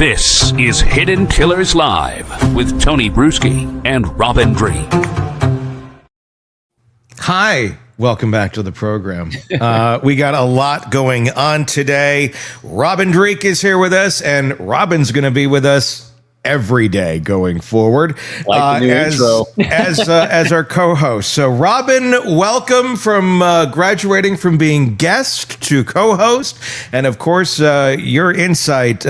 This is Hidden Killers Live with Tony Bruschi and Robin Dreeke. Hi, welcome back to the program. We got a lot going on today. Robin Dreeke is here with us, and Robin's going to be with us every day going forward, like the new intro. as our co-host. So Robin, welcome from graduating from being guest to co-host, and of course your insight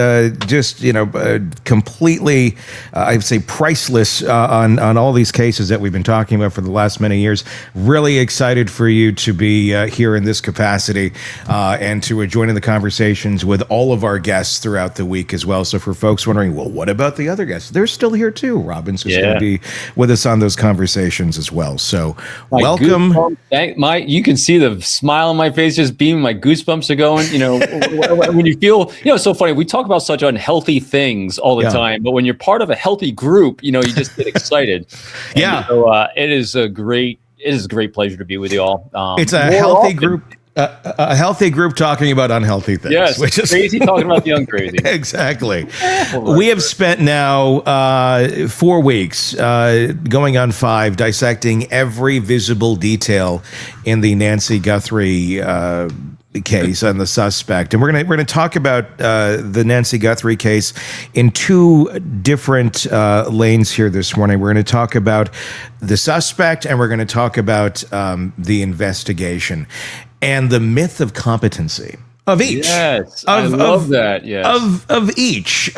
completely I'd say priceless on all these cases that we've been talking about for the last many years. Really excited for you to be here in this capacity and to join in the conversations with all of our guests throughout the week as well. So for folks wondering, well, what about the other guests? They're still here too. Robin's just going to be with us on those conversations as well. So welcome. You can see the smile on my face just beaming. My goosebumps are going. You know, when you feel, it's so funny. We talk about such unhealthy things all the time, but when you're part of a healthy group, you just get excited. So it is a great pleasure to be with you all. It's a healthy group. A healthy group talking about unhealthy things. Yes, which is crazy talking about the uncrazy. Exactly. We have spent now 4 weeks, going on 5, dissecting every visible detail in the Nancy Guthrie case on the suspect, and we're gonna talk about the Nancy Guthrie case in 2 different lanes here this morning. We're going to talk about the suspect, and we're going to talk about the investigation and the myth of competency of each. Yes, I love that. Yes, of each,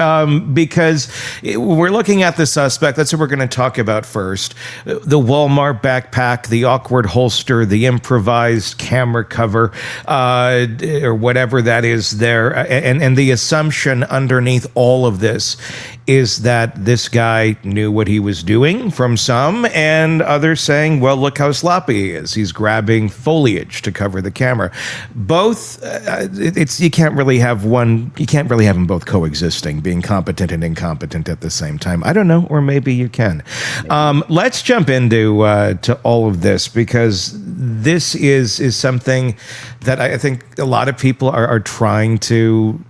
because we're looking at the suspect. That's what we're going to talk about first. The Walmart backpack, the awkward holster, the improvised camera cover, or whatever that is there, and the assumption underneath all of this is that this guy knew what he was doing, from some, and others saying, well, look how sloppy he is. He's grabbing foliage to cover the camera. Both, you can't really have them both coexisting, being competent and incompetent at the same time. I don't know, or maybe you can. Let's jump into to all of this, because this is something that I think a lot of people are trying to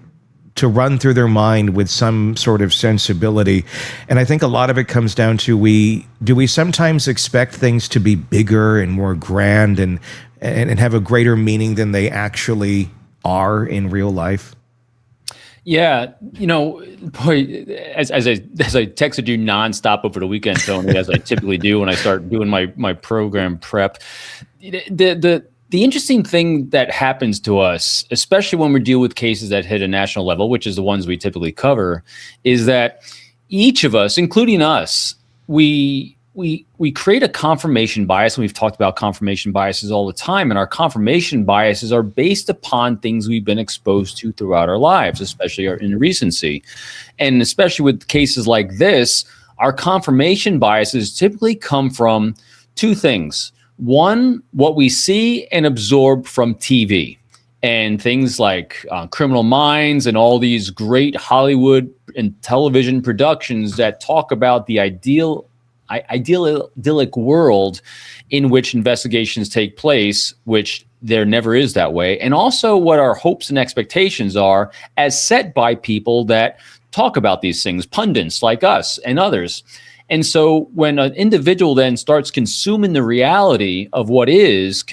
run through their mind with some sort of sensibility. And I think a lot of it comes down to, we sometimes expect things to be bigger and more grand and have a greater meaning than they actually are in real life? Yeah, boy, as I texted you nonstop over the weekend, Tony, as I typically do when I start doing my program prep, the interesting thing that happens to us, especially when we deal with cases that hit a national level, which is the ones we typically cover, is that each of us, including us, we create a confirmation bias, and we've talked about confirmation biases all the time, and our confirmation biases are based upon things we've been exposed to throughout our lives, especially in recency. And especially with cases like this, our confirmation biases typically come from 2 things. One, what we see and absorb from TV, and things like Criminal Minds and all these great Hollywood and television productions that talk about the idyllic world in which investigations take place, which there never is that way. And also what our hopes and expectations are as set by people that talk about these things, pundits like us and others. And so when an individual then starts consuming the reality of what is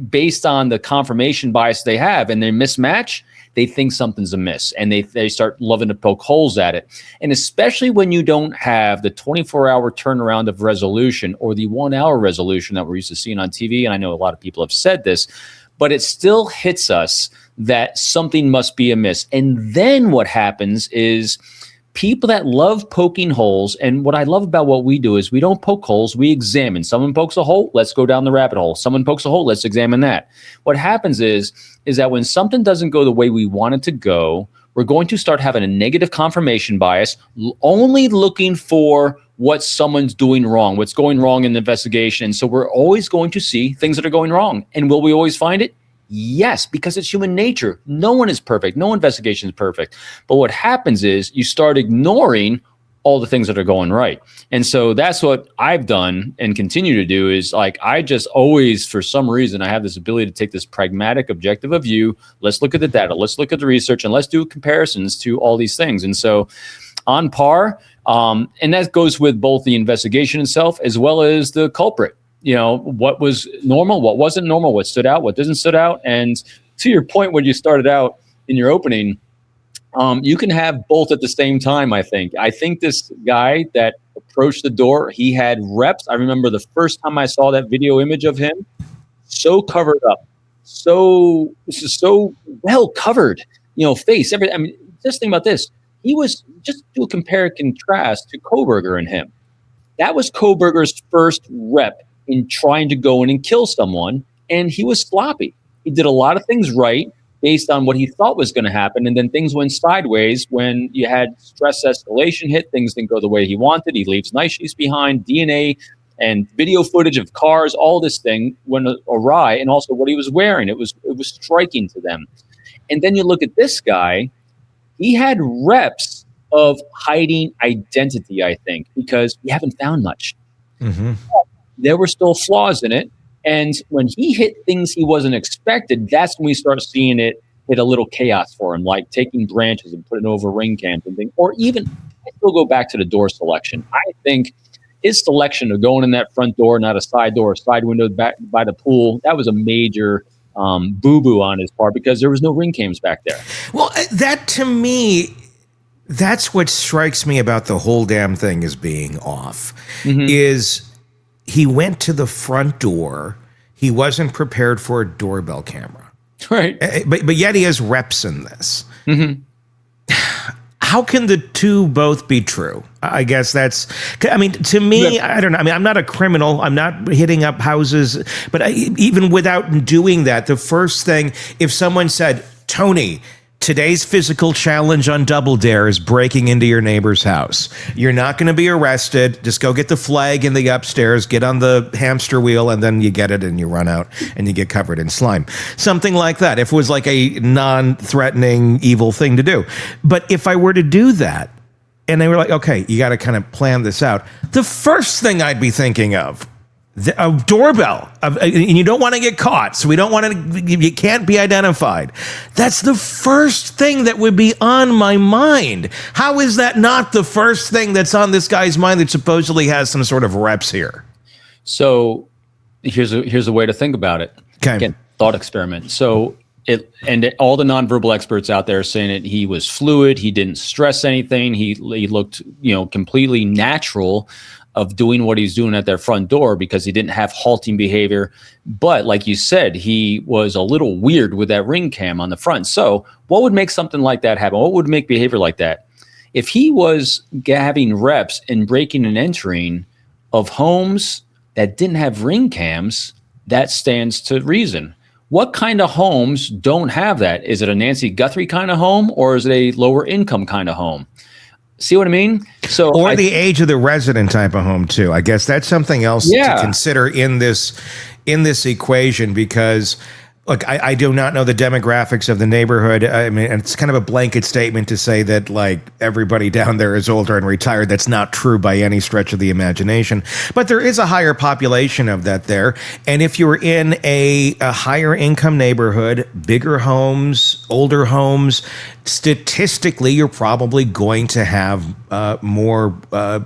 based on the confirmation bias they have, and they mismatch, they think something's amiss, and they start loving to poke holes at it. And especially when you don't have the 24-hour turnaround of resolution, or the 1-hour resolution that we're used to seeing on TV, and I know a lot of people have said this, but it still hits us that something must be amiss. And then what happens is, people that love poking holes, and what I love about what we do is we don't poke holes, we examine. Someone pokes a hole, let's go down the rabbit hole. Someone pokes a hole, let's examine that. What happens is that when something doesn't go the way we want it to go, we're going to start having a negative confirmation bias, only looking for what someone's doing wrong, what's going wrong in the investigation. So we're always going to see things that are going wrong. And will we always find it? Yes, because it's human nature. No one is perfect. No investigation is perfect. But what happens is you start ignoring all the things that are going right. And so that's what I've done and continue to do is like, I just always, for some reason, I have this ability to take this pragmatic, objective of view. Let's look at the data, let's look at the research, and let's do comparisons to all these things. And so on par, and that goes with both the investigation itself as well as the culprit. You know, what was normal, what wasn't normal, what stood out, what didn't stood out. And to your point, when you started out in your opening, you can have both at the same time, I think. I think this guy that approached the door, he had reps. I remember the first time I saw that video image of him, so covered up, so well covered, you know, face, everything. I mean, just think about this. He was, just do a compare and contrast to Kohberger and him. That was Kohberger's first rep in trying to go in and kill someone, and he was sloppy. He did a lot of things right based on what he thought was going to happen, and then things went sideways when you had stress escalation hit. Things didn't go the way he wanted. He leaves nice sheets behind, DNA and video footage of cars, all this thing went awry, and also what he was wearing. It was striking to them. And then you look at this guy, he had reps of hiding identity, I think, because we haven't found much. Mm-hmm. There were still flaws in it. And when he hit things he wasn't expected, that's when we start seeing it hit a little chaos for him, like taking branches and putting over ring cams and things. Or even, I still go back to the door selection. I think his selection of going in that front door, not a side door, a side window back by the pool, that was a major boo-boo on his part because there was no ring cams back there. Well, that to me, that's what strikes me about the whole damn thing as being off, is he went to the front door. He wasn't prepared for a doorbell camera. Right. But yet he has reps in this. Mm-hmm. How can the two both be true? I guess that's, I mean, to me, I don't know. I mean, I'm not a criminal. I'm not hitting up houses. But even without doing that, the first thing, if someone said, Tony, today's physical challenge on Double Dare is breaking into your neighbor's house. You're not going to be arrested. Just go get the flag in the upstairs, get on the hamster wheel, and then you get it and you run out and you get covered in slime. Something like that, if it was like a non-threatening, evil thing to do. But if I were to do that, and they were like, okay, you got to kind of plan this out, the first thing I'd be thinking of, a doorbell, and you don't want to get caught, so we don't want to, you can't be identified. That's the first thing that would be on my mind. How is that not the first thing that's on this guy's mind that supposedly has some sort of reps here? So here's a way to think about it. Okay. Again, thought experiment. So all the nonverbal experts out there are saying that he was fluid, he didn't stress anything, he looked, completely natural of doing what he's doing at their front door because he didn't have halting behavior. But like you said, he was a little weird with that ring cam on the front. So what would make something like that happen? What would make behavior like that? If he was having reps and breaking and entering of homes that didn't have ring cams, that stands to reason. What kind of homes don't have that? Is it a Nancy Guthrie kind of home, or is it a lower income kind of home? See what I mean? Or the age of the resident type of home too. I guess that's something else to consider in this equation, because look, I do not know the demographics of the neighborhood. I mean, it's kind of a blanket statement to say that like everybody down there is older and retired. That's not true by any stretch of the imagination. But there is a higher population of that there. And if you're in a higher income neighborhood, bigger homes, older homes, statistically, you're probably going to have more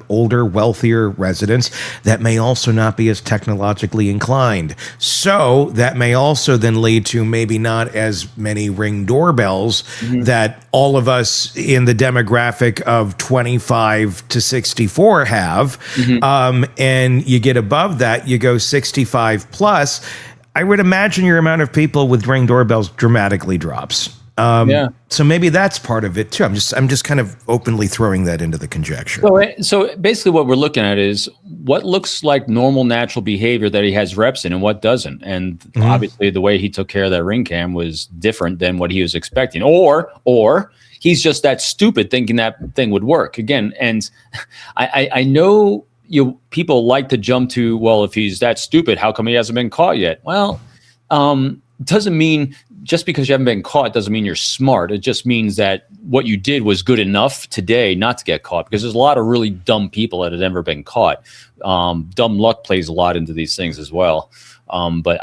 older, wealthier residents that may also not be as technologically inclined. So that may also then lead to maybe not as many Ring doorbells that all of us in the demographic of 25 to 64 have. And you get above that, you go 65 plus. I would imagine your amount of people with Ring doorbells dramatically drops. So maybe that's part of it too. I'm just kind of openly throwing that into the conjecture. So basically what we're looking at is what looks like normal, natural behavior that he has reps in and what doesn't. And obviously the way he took care of that ring cam was different than what he was expecting. Or he's just that stupid thinking that thing would work again. And I know people like to jump to, well, if he's that stupid, how come he hasn't been caught yet? Well, doesn't mean just because you haven't been caught doesn't mean you're smart. It just means that what you did was good enough today not to get caught, because there's a lot of really dumb people that have never been caught. Dumb luck plays a lot into these things as well. But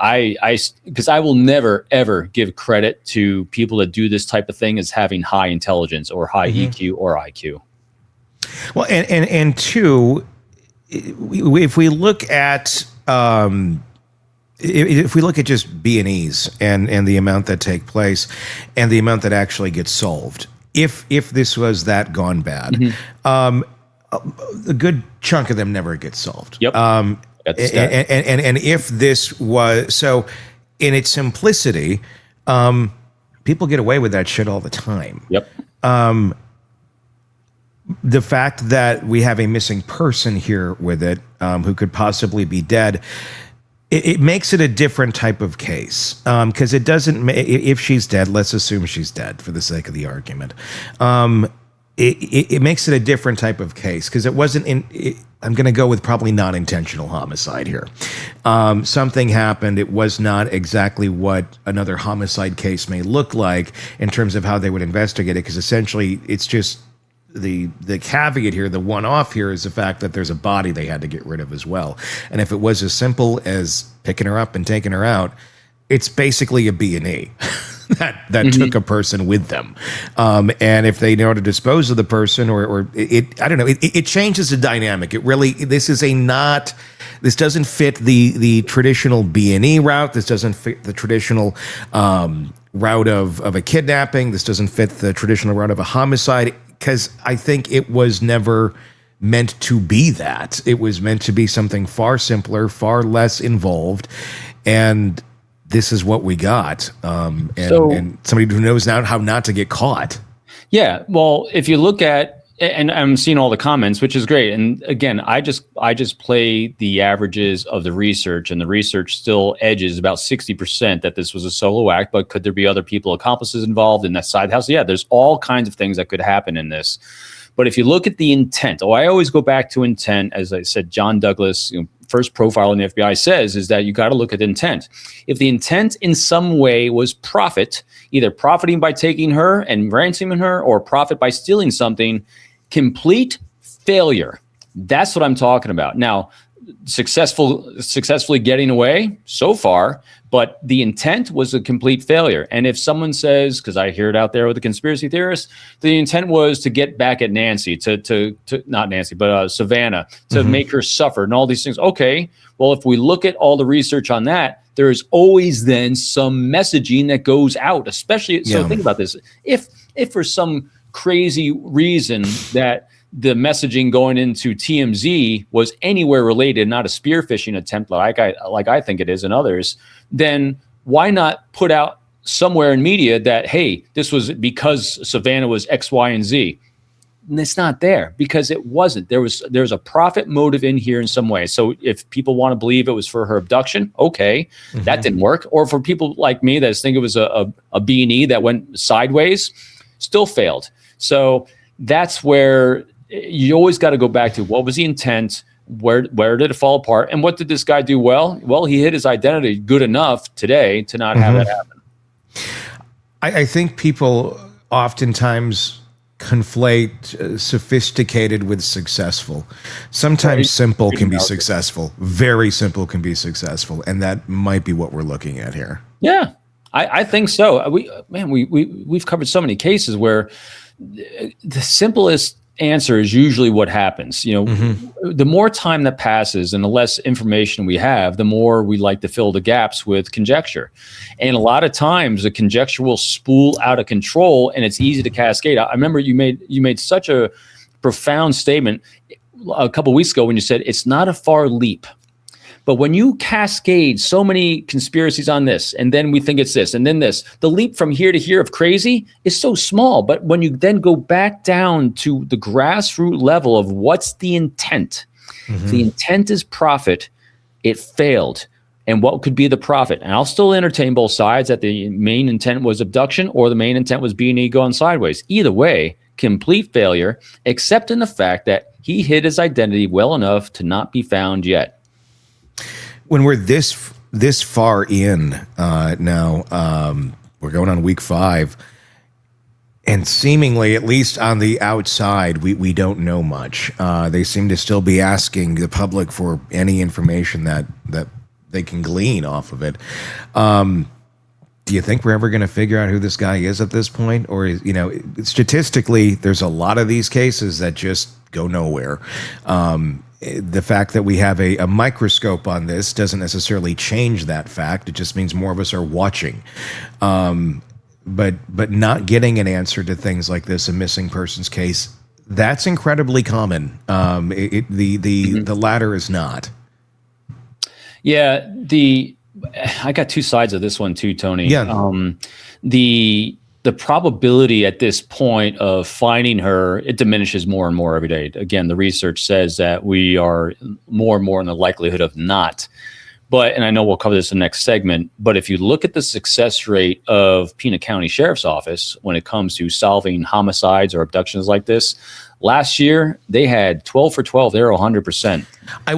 because I will never, ever give credit to people that do this type of thing as having high intelligence or high EQ or IQ. Well, and two, if we look at if we look at just B&Es and the amount that take place and the amount that actually gets solved, if this was that gone bad, a good chunk of them never gets solved. Yep. And if this was so, in its simplicity, people get away with that shit all the time. Yep. The fact that we have a missing person here with it, who could possibly be dead, it makes it a different type of case, because it doesn't. If she's dead, let's assume she's dead for the sake of the argument. It makes it a different type of case, because it wasn't I'm going to go with probably non-intentional homicide here. Something happened. It was not exactly what another homicide case may look like in terms of how they would investigate it, because essentially it's just the caveat here, the one-off here, is the fact that there's a body they had to get rid of as well. And if it was as simple as picking her up and taking her out, it's basically a B&E that took a person with them. And if they know how to dispose of the person, or I don't know, it changes the dynamic. It really, this doesn't fit the traditional B&E route. This doesn't fit the traditional route of a kidnapping. This doesn't fit the traditional route of a homicide, because I think it was never meant to be that. It was meant to be something far simpler, far less involved, and this is what we got. And somebody who knows now how not to get caught. Yeah. Well, if you look at, and I'm seeing all the comments, which is great. And again, I just play the averages of the research, and the research still edges about 60% that this was a solo act. But could there be other people, accomplices involved in that side house? Yeah, there's all kinds of things that could happen in this. But if you look at the intent, I always go back to intent. As I said, John Douglas, first profile in the FBI, says is that you got to look at intent. If the intent in some way was profit, either profiting by taking her and ransoming her, or profit by stealing something, complete failure. That's what I'm talking about. Now, successfully getting away so far, but the intent was a complete failure. And if someone says, because I hear it out there with the conspiracy theorists, the intent was to get back at Nancy, to not Nancy, but Savannah, to make her suffer and all these things. Okay, well, if we look at all the research on that, there is always then some messaging that goes out, especially. So think about this. If for some crazy reason that the messaging going into TMZ was anywhere related, not a spear phishing attempt like I think it is, and others, then why not put out somewhere in media that, hey, this was because Savannah was X, Y, and Z? And it's not there, because it wasn't. There's a profit motive in here in some way. So if people want to believe it was for her abduction, okay, that didn't work. Or for people like me that think it was a B&E that went sideways, still failed. So that's where you always got to go back to, what was the intent? Where did it fall apart? And what did this guy do well? Well, he hid his identity good enough today to not have that happen. I think people oftentimes conflate sophisticated with successful. Sometimes simple can be successful. Very simple can be successful. And that might be what we're looking at here. Yeah, I think so. We've covered so many cases where the simplest answer is usually what happens. The more time that passes and the less information we have, the more we like to fill the gaps with conjecture. And a lot of times the conjecture will spool out of control, and it's easy to cascade. I remember you made such a profound statement a couple of weeks ago when you said it's not a far leap. But when you cascade so many conspiracies on this, and then we think it's this, and then this, the leap from here to here of crazy is so small. But when you then go back down to the grassroots level of what's the intent, the intent is profit, it failed. And what could be the profit? And I'll still entertain both sides, that the main intent was abduction or the main intent was B&E going sideways. Either way, complete failure, except in the fact that he hid his identity well enough to not be found yet. When we're this this far in now, we're going on week 5, and seemingly, at least on the outside, we don't know much. They seem to still be asking the public for any information that they can glean off of it. Do you think we're ever going to figure out who this guy is at this point? Or, statistically, there's a lot of these cases that just go nowhere. The fact that we have a microscope on this doesn't necessarily change that fact. It just means more of us are watching. But not getting an answer to things like this, a missing persons case, that's incredibly common. The latter is not. Yeah, I got two sides of this one too, Tony. Yeah. The probability at this point of finding her, it diminishes more and more every day. Again, the research says that we are more and more in the likelihood of not. But, and I know we'll cover this in the next segment, but if you look at the success rate of Pima County Sheriff's Office when it comes to solving homicides or abductions like this, last year they had 12 for 12. They're 100%. I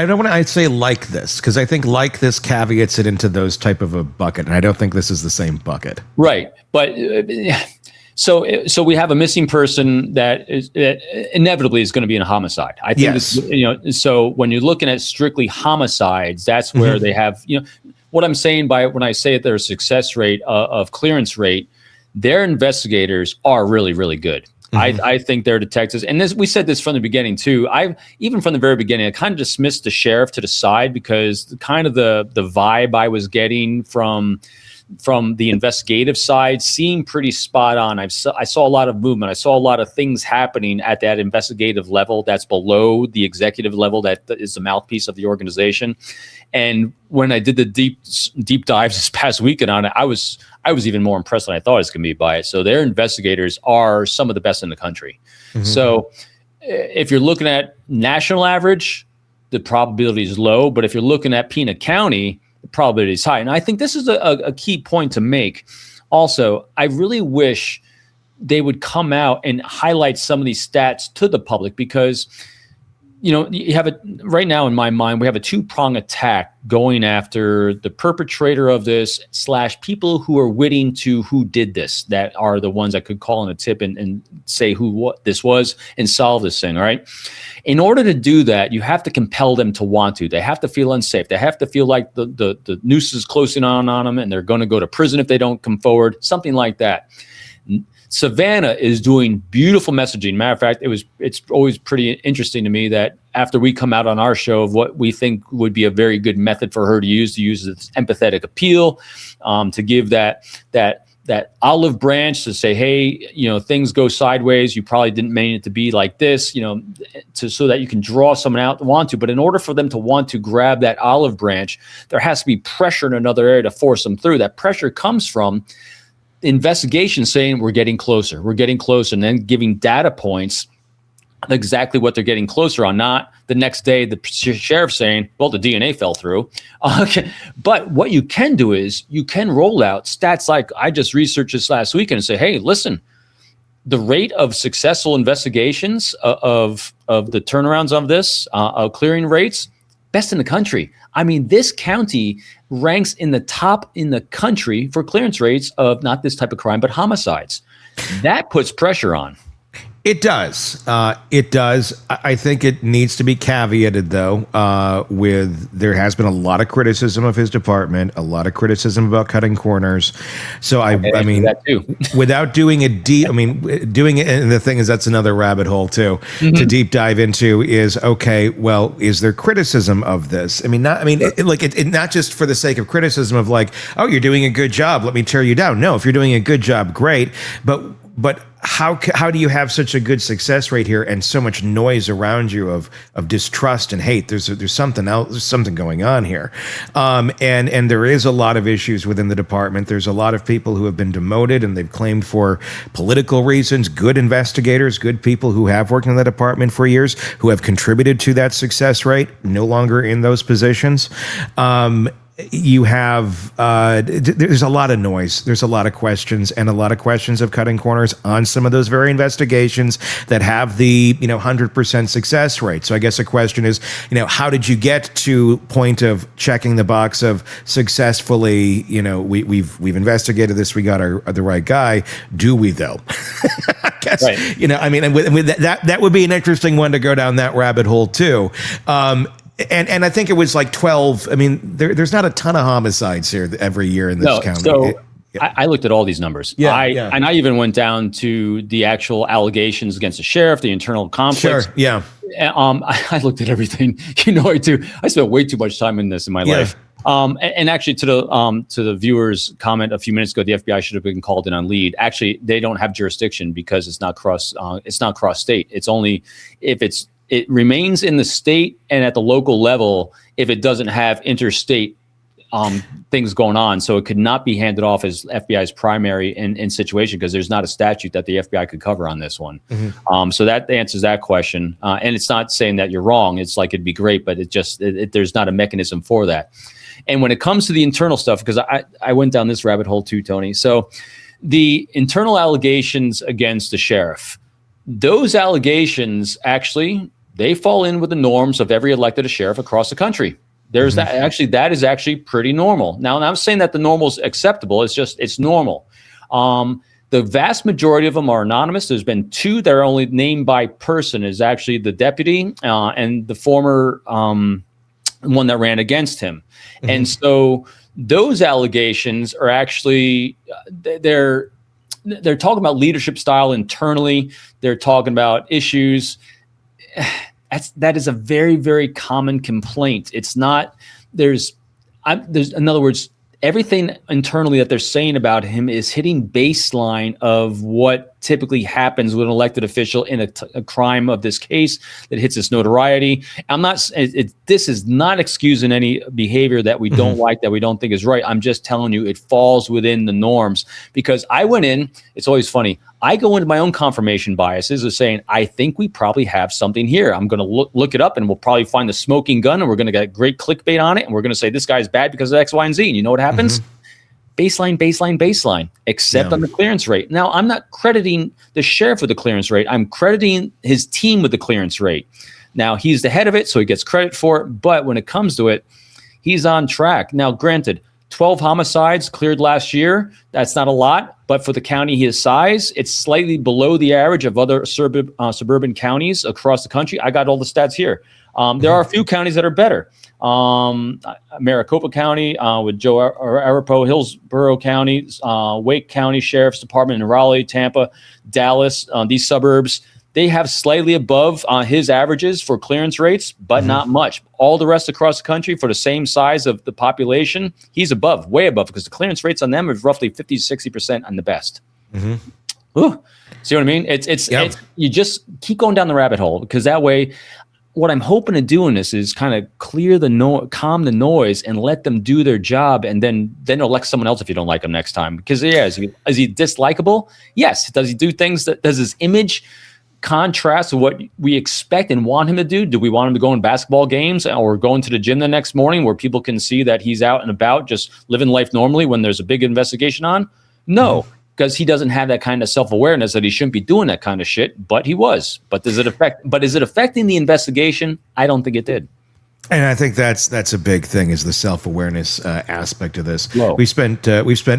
don't want to say like this, because I think like this caveats it into those type of a bucket, and I don't think this is the same bucket. Right, but so we have a missing person that inevitably is going to be in a homicide. I think yes. So when you're looking at strictly homicides, that's where they have, what I'm saying by when I say that their success rate of clearance rate, their investigators are really, really good. I think they're detectives, and we said this from the beginning too. Even from the very beginning, I kind of dismissed the sheriff to the side because kind of the vibe I was getting from the investigative side seemed pretty spot on. I saw a lot of movement. I saw a lot of things happening at that investigative level that's below the executive level that is the mouthpiece of the organization. And when I did the deep dives this past weekend on it, I was even more impressed than I thought it was going to be by it. So their investigators are some of the best in the country. So if you're looking at national average, the probability is low. But if you're looking at Pima County, the probability is high. And I think this is a key point to make. Also, I really wish they would come out and highlight some of these stats to the public because, you have right now in my mind, we have a 2-prong attack going after the perpetrator of this / people who are witting to who did this, that are the ones that could call in a tip and say what this was and solve this thing. All right. In order to do that, you have to compel them to want to. They have to feel unsafe. They have to feel like the noose is closing on them and they're going to go to prison if they don't come forward, something like that. Savannah is doing beautiful messaging. Matter of fact, it's always pretty interesting to me that after we come out on our show of what we think would be a very good method for her to use this empathetic appeal, to give that olive branch to say, hey, things go sideways. You probably didn't mean it to be like this, so that you can draw someone out to want to. But in order for them to want to grab that olive branch, there has to be pressure in another area to force them through. That pressure comes from investigation saying we're getting closer, and then giving data points exactly what they're getting closer on, not the next day the sheriff saying, well, the DNA fell through. Okay. But what you can do is you can roll out stats like I just researched this last weekend and say, hey, listen, the rate of successful investigations of the turnarounds of this, clearing rates, best in the country. I mean, this county ranks in the top in the country for clearance rates of not this type of crime, but homicides. That puts pressure on. It does. It does. I think it needs to be caveated, though, with there has been a lot of criticism of his department, a lot of criticism about cutting corners. So, I mean, that too. Without doing doing it, and the thing is, that's another rabbit hole, too, to deep dive into is, okay, well, is there criticism of this? Not just for the sake of criticism of like, oh, you're doing a good job, let me tear you down. No, if you're doing a good job, great. But how do you have such a good success rate here and so much noise around you of distrust and hate? There's something else, there's something going on here, and there is a lot of issues within the department. There's a lot of people who have been demoted and they've claimed for political reasons. Good investigators, good people who have worked in the department for years, who have contributed to that success rate, no longer in those positions. you have there's a lot of noise. There's a lot of questions, and a lot of questions of cutting corners on some of those very investigations that have the 100% success rate. So I guess the question is, how did you get to point of checking the box of successfully? We've investigated this. We got the right guy. Do we though? I guess Right. And with that would be an interesting one to go down that rabbit hole too. And I think it was like 12. I mean, there's not a ton of homicides here every year in this county. So I looked at all these numbers. And I even went down to the actual allegations against the sheriff, the internal conflicts. Sure. Yeah. I looked at everything. I do. I spent way too much time in this in my life. And actually, to the viewers' comment a few minutes ago, the FBI should have been called in on lead. Actually, they don't have jurisdiction because it's not cross state. It's only if it remains in the state and at the local level if it doesn't have interstate things going on. So it could not be handed off as FBI's primary in situation because there's not a statute that the FBI could cover on this one. Mm-hmm. So that answers that question. And it's not saying that you're wrong. It's like it'd be great, but there's not a mechanism for that. And when it comes to the internal stuff, because I went down this rabbit hole too, Tony. So the internal allegations against the sheriff, those allegations actually, they fall in with the norms of every elected sheriff across the country. There's that is actually pretty normal. Now, I'm saying that the normal is acceptable. It's normal. The vast majority of them are anonymous. There's been 2 that are only named by person, is actually the deputy and the former one that ran against him. Mm-hmm. And so those allegations are actually, they're talking about leadership style internally. They're talking about issues. That is a very, very common complaint. It's not, there's in other words, everything internally that they're saying about him is hitting baseline of what typically happens with an elected official in a crime of this case that hits its notoriety. This is not excusing any behavior that we don't like, that we don't think is right. I'm just telling you it falls within the norms, because I went in, it's always funny, I go into my own confirmation biases of saying, I think we probably have something here. I'm going to look it up and we'll probably find the smoking gun and we're going to get great clickbait on it. And we're going to say this guy's bad because of X, Y, and Z. And you know what happens? Baseline, except on the clearance rate. Now, I'm not crediting the sheriff with the clearance rate. I'm crediting his team with the clearance rate. Now, he's the head of it, so he gets credit for it. But when it comes to it, he's on track. Now, granted, 12 homicides cleared last year. That's not a lot, but for the county his size, it's slightly below the average of other suburban counties across the country. I got all the stats here. There are a few counties that are better. Maricopa County with Joe Arapahoe, Hillsborough County, Wake County Sheriff's Department in Raleigh, Tampa, Dallas, these suburbs, they have slightly above his averages for clearance rates, but not much. All the rest across the country for the same size of the population, he's above, way above, because the clearance rates on them is roughly 50 to 60% on the best. Ooh, see what I mean? It's you just keep going down the rabbit hole, because that way, what I'm hoping to do in this is kind of clear the calm the noise and let them do their job, and then elect someone else if you don't like him next time. Because is he dislikable? Yes. Does he do things does his image contrast with what we expect and want him to do? Do we want him to go in basketball games or going to the gym the next morning where people can see that he's out and about just living life normally when there's a big investigation on? No. Because he doesn't have that kind of self-awareness that he shouldn't be doing that kind of shit, but he was. But is it affecting the investigation? I don't think it did. And I think that's a big thing, is the self-awareness aspect of this. Whoa. We've spent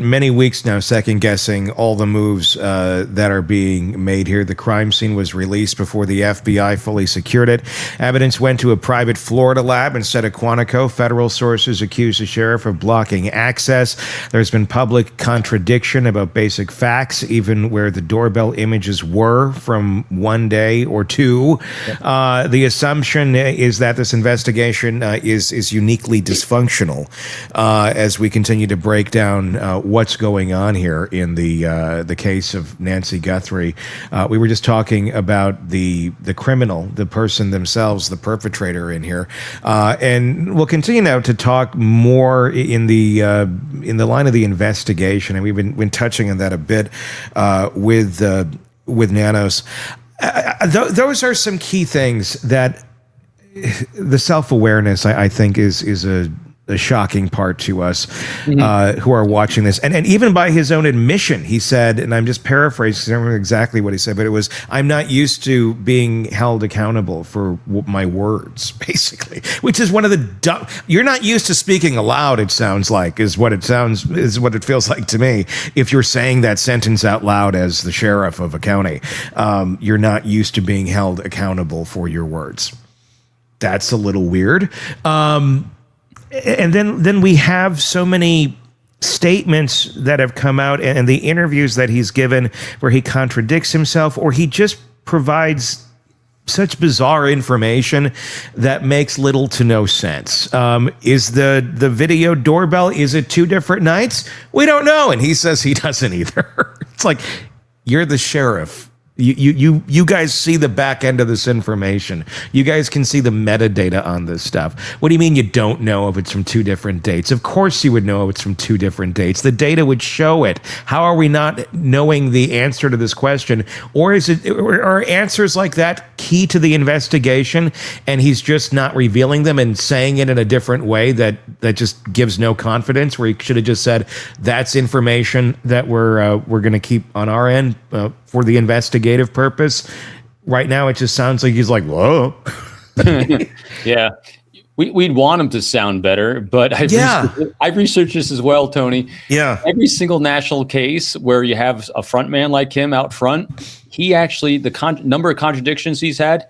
many weeks now second guessing all the moves that are being made here. The crime scene was released before the FBI fully secured it. Evidence went to a private Florida lab instead of Quantico. Federal sources accuse the sheriff of blocking access. There's been public contradiction about basic facts, even where the doorbell images were from one day or two. The assumption is that this investigation is uniquely dysfunctional as we continue to break down what's going on here in the case of Nancy Guthrie. We were just talking about the criminal, the person themselves, the perpetrator in here, and we'll continue now to talk more in the line of the investigation, and we've been touching on that a bit with Nanos. Those are some key things that. The self-awareness, I think, is the shocking part to us who are watching this. And even by his own admission, he said, and I'm just paraphrasing, 'cause I don't remember exactly what he said, but it was, I'm not used to being held accountable for my words, basically, which is one of the dumb, you're not used to speaking aloud, it sounds like, is what it feels like to me. If you're saying that sentence out loud as the sheriff of a county, you're not used to being held accountable for your words. That's a little weird. And then we have so many statements that have come out and the interviews that he's given where he contradicts himself, or he just provides such bizarre information that makes little to no sense. Is the video doorbell, is it 2 different nights? We don't know. And he says he doesn't either. It's like, you're the sheriff. You guys see the back end of this information. You guys can see the metadata on this stuff. What do you mean you don't know if it's from 2 different dates? Of course you would know if it's from 2 different dates. The data would show it. How are we not knowing the answer to this question? Or are answers like that key to the investigation and he's just not revealing them and saying it in a different way that just gives no confidence, where he should have just said, that's information that we're going to keep on our end for the investigative purpose. Right now, it just sounds like he's like, whoa. Yeah. We'd want him to sound better, but I've researched this as well, Tony. Yeah. Every single national case where you have a front man like him out front, he actually, the number of contradictions he's had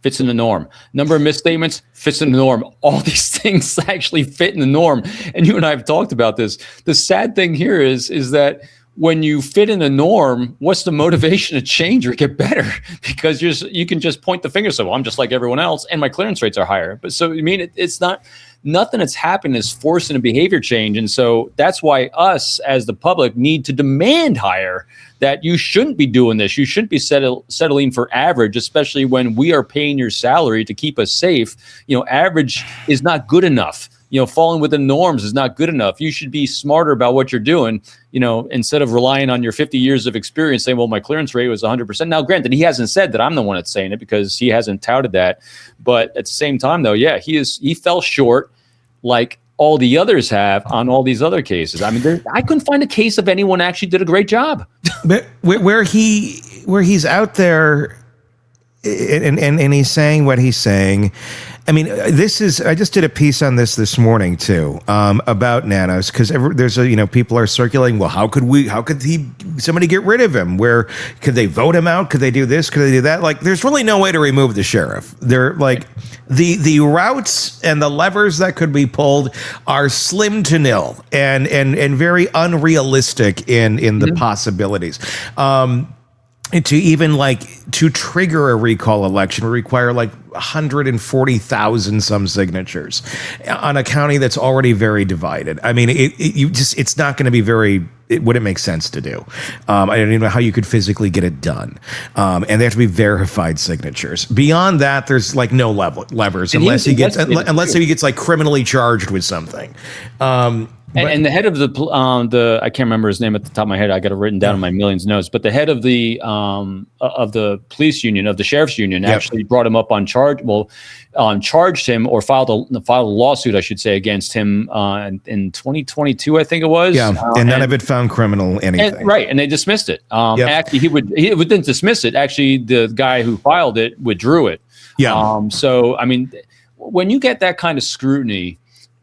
fits in the norm. Number of misstatements fits in the norm. All these things actually fit in the norm. And you and I have talked about this. The sad thing here is that when you fit in the norm, what's the motivation to change or get better? Because you can just point the finger, so, well, I'm just like everyone else, and my clearance rates are higher. But so, I mean, it's not, nothing that's happened is forcing a behavior change. And so that's why us as the public need to demand higher, that you shouldn't be doing this. You shouldn't be settling for average, especially when we are paying your salary to keep us safe. Average is not good enough. Falling within norms is not good enough. You should be smarter about what you're doing, instead of relying on your 50 years of experience saying, well, my clearance rate was 100%. Now, granted, he hasn't said that I'm the one that's saying it because he hasn't touted that. But at the same time, though, yeah, he fell short like all the others have on all these other cases. I mean, I couldn't find a case of anyone actually did a great job. But where he's out there and he's saying what he's saying. I mean, I just did a piece on this morning too, about Nanos, because there's people are circulating. Well, how could somebody get rid of him? Where could they vote him out? Could they do this? Could they do that? Like, there's really no way to remove the sheriff. They're like, the routes and the levers that could be pulled are slim to nil and very unrealistic in the possibilities. To even to trigger a recall election would require 140,000 some signatures on a county that's already very divided. I mean, it's not going to be it wouldn't make sense to do. I don't even know how you could physically get it done. And they have to be verified signatures. Beyond that, there's no levers unless he gets criminally charged with something. And the head of the I can't remember his name at the top of my head. I got it written down in my millions of notes. But the head of the police union, of the sheriff's union, actually brought him up on charge. Well, charged him or filed a lawsuit, I should say, against him in 2022, I think it was. Yeah, and none of it found criminal anything. And they dismissed it. Actually, he wouldn't dismiss it. Actually, the guy who filed it withdrew it. Yeah. So I mean, when you get that kind of scrutiny,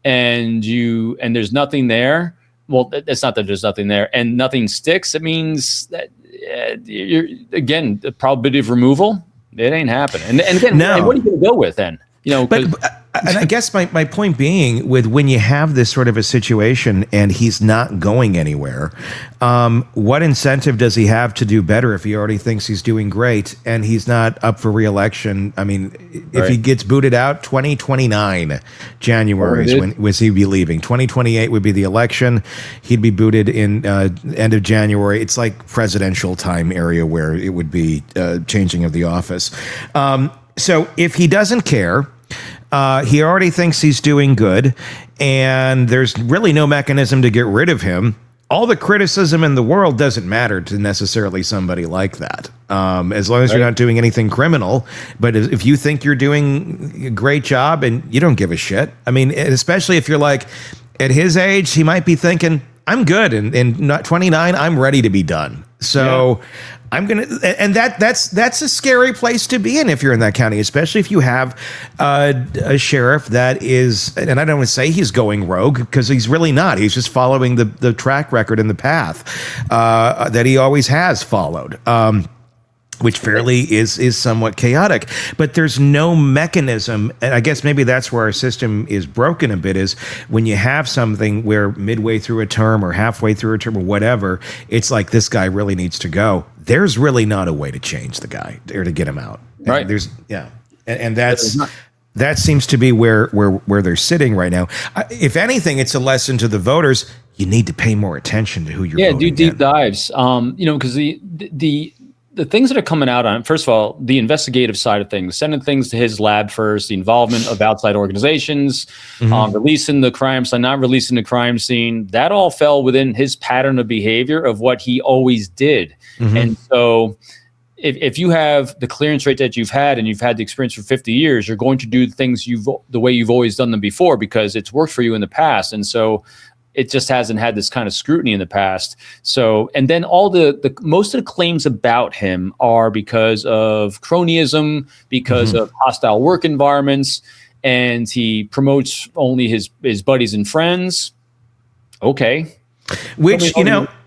and there's nothing there. Well, it's not that there's nothing there and nothing sticks. It means that again, the probability of removal, it ain't happening. And again, and what are you going to go with then? And I guess my point being, with when you have this sort of a situation and he's not going anywhere, what incentive does he have to do better if he already thinks he's doing great and he's not up for re-election? I mean, if he gets booted out, 2029 January is when he'd be leaving. 2028 would be the election. He'd be booted in end of January. It's like presidential time area where it would be changing of the office. So if he doesn't care, he already thinks he's doing good, and there's really no mechanism to get rid of him. all the criticism in the world doesn't matter to necessarily somebody like that. As long as you're not doing anything criminal. But if you think you're doing a great job and you don't give a shit, I mean, especially if you're like at his age, he might be thinking, I'm good. And not 29, I'm ready to be done. So I'm going to, and that's a scary place to be in if you're in that county, especially if you have a sheriff that is, and I don't want to say he's going rogue because he's really not. He's just following the track record and the path that he always has followed. Which fairly is somewhat chaotic, but there's no mechanism. And I guess maybe that's where our system is broken a bit, is when you have something where midway through a term or halfway through a term or whatever, it's like, this guy really needs to go. There's really not a way to change the guy or to get him out. Right. And that seems to be where they're sitting right now. If anything, it's a lesson to the voters. You need to pay more attention to who you're voting do deep in. dives. Because the things that are coming out on, first of all, the investigative side of things, sending things to his lab first, the involvement of outside organizations, releasing the crime scene, not releasing the crime scene, that all fell within his pattern of behavior of what he always did. And so if you have the clearance rate that you've had and you've had the experience for 50 years, you're going to do things the way you've always done them before because it's worked for you in the past. And so it just hasn't had this kind of scrutiny in the past. So, and then all the most of the claims about him are because of cronyism, because of hostile work environments, and he promotes only his buddies and friends. Okay. Which,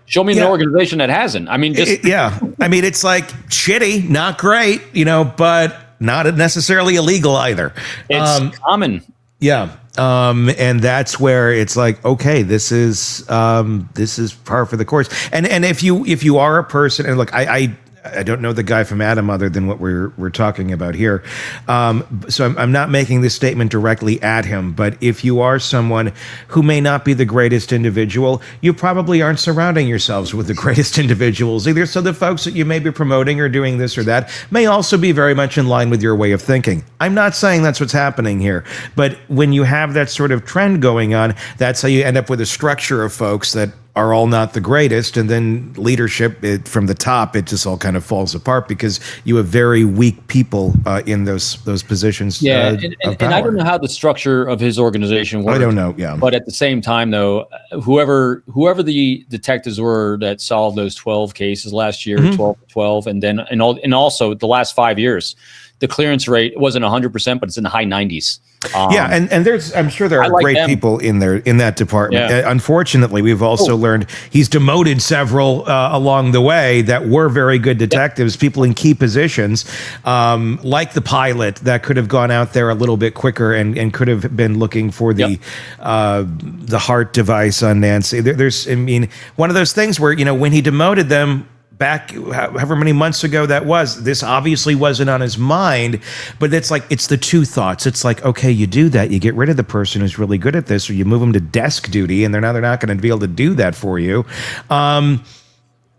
show me an organization that hasn't. I mean, I mean, it's like shitty, not great, but not necessarily illegal either. It's common. Yeah. And that's where it's like, okay, this is par for the course. And if you are a person, and look, I don't know the guy from Adam other than what we're talking about here. So I'm not making this statement directly at him, but if you are someone who may not be the greatest individual, you probably aren't surrounding yourselves with the greatest individuals either. So the folks that you may be promoting or doing this or that may also be very much in line with your way of thinking. I'm not saying that's what's happening here, but when you have that sort of trend going on, that's how you end up with a structure of folks that are all not the greatest, and then leadership from the top, it just all kind of falls apart because you have very weak people in those positions. And I don't know how the structure of his organization works. I don't know. Yeah, but at the same time, though, whoever the detectives were that solved those 12 cases last year, 12, and then and also the last 5 years, the clearance rate wasn't 100%, but it's in the high 90s. And there's, I'm sure there are great people in that department. Unfortunately, we've also learned he's demoted several along the way that were very good detectives, people in key positions, like the pilot that could have gone out there a little bit quicker and could have been looking for the heart device on Nancy. There's, I mean, one of those things where, when he demoted them back however many months ago that was, this obviously wasn't on his mind, but it's like, it's the two thoughts. It's like, okay, you do that, you get rid of the person who's really good at this, or you move them to desk duty and they're not going to be able to do that for you.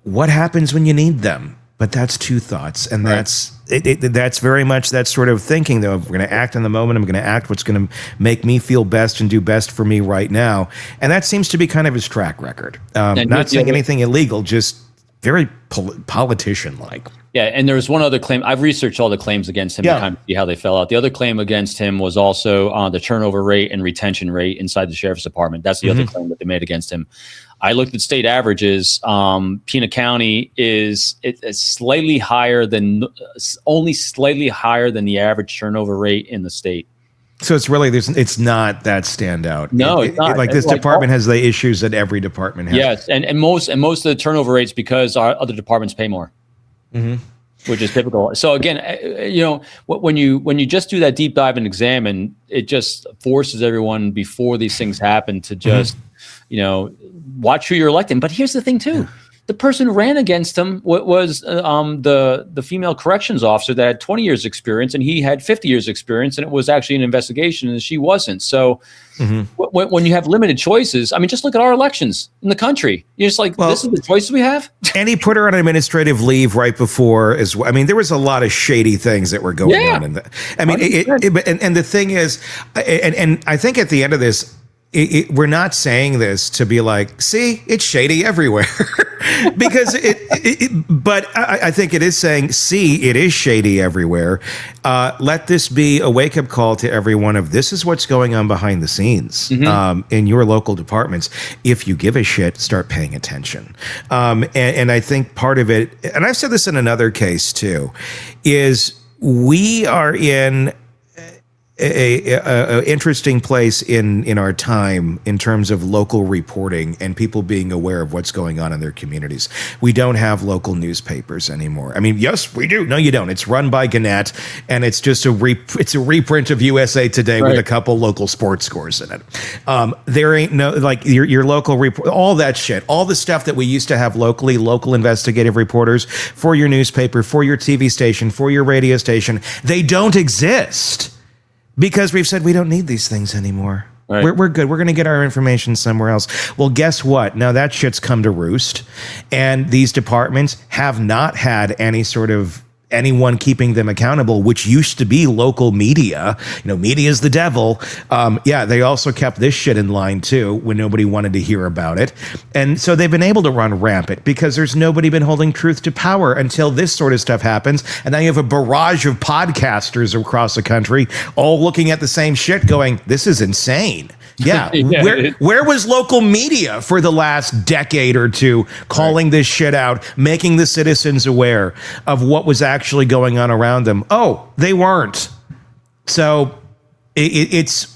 What happens when you need them? But that's two thoughts. And that's very much that sort of thinking, though. If we're going to act in the moment, I'm going to act what's going to make me feel best and do best for me right now. And that seems to be kind of his track record. Not saying anything illegal, just very politician-like. Yeah, and there's one other claim. I've researched all the claims against him to kind of see how they fell out. The other claim against him was also the turnover rate and retention rate inside the sheriff's department. That's the other claim that they made against him. I looked at state averages. Pena County is slightly higher than only slightly higher than the average turnover rate in the state. So it's really it's not that standout. No, it's not. Like this department has the issues that every department has. Yes, and most of the turnover rates because our other departments pay more, which is typical. So again, when you just do that deep dive and examine, it just forces everyone before these things happen to just watch who you're electing. But here's the thing too. The person who ran against him was the female corrections officer that had 20 years experience, and he had 50 years experience, and it was actually an investigation, and she wasn't. So when you have limited choices, I mean, just look at our elections in the country. You're just like, this is the choices we have? And he put her on administrative leave right before as well. I mean, there was a lot of shady things that were going on. I mean, and the thing is, and I think at the end of this, we're not saying this to be like, see, it's shady everywhere, because but I think it is saying, see, it is shady everywhere. Let this be a wake up call to everyone of this is what's going on behind the scenes in your local departments. If you give a shit, start paying attention. And I think part of it, and I've said this in another case too, is we are in a interesting place in our time in terms of local reporting and people being aware of what's going on in their communities. We don't have local newspapers anymore. I mean, yes, we do. No, you don't. It's run by Gannett, and it's just a reprint of USA Today with a couple local sports scores in it. There ain't no, like, your local report, all that shit, all the stuff that we used to have locally, local investigative reporters for your newspaper, for your TV station, for your radio station, they don't exist. Because we've said we don't need these things anymore. Right. We're good. We're going to get our information somewhere else. Well, guess what? Now that shit's come to roost. And these departments have not had any sort of anyone keeping them accountable, which used to be local media. Media is the devil. They also kept this shit in line too when nobody wanted to hear about it. And so they've been able to run rampant because there's nobody been holding truth to power until this sort of stuff happens. And now you have a barrage of podcasters across the country all looking at the same shit going, this is insane. Yeah. Where was local media for the last decade or two calling this shit out, making the citizens aware of what was actually going on around them? Oh, they weren't. So it's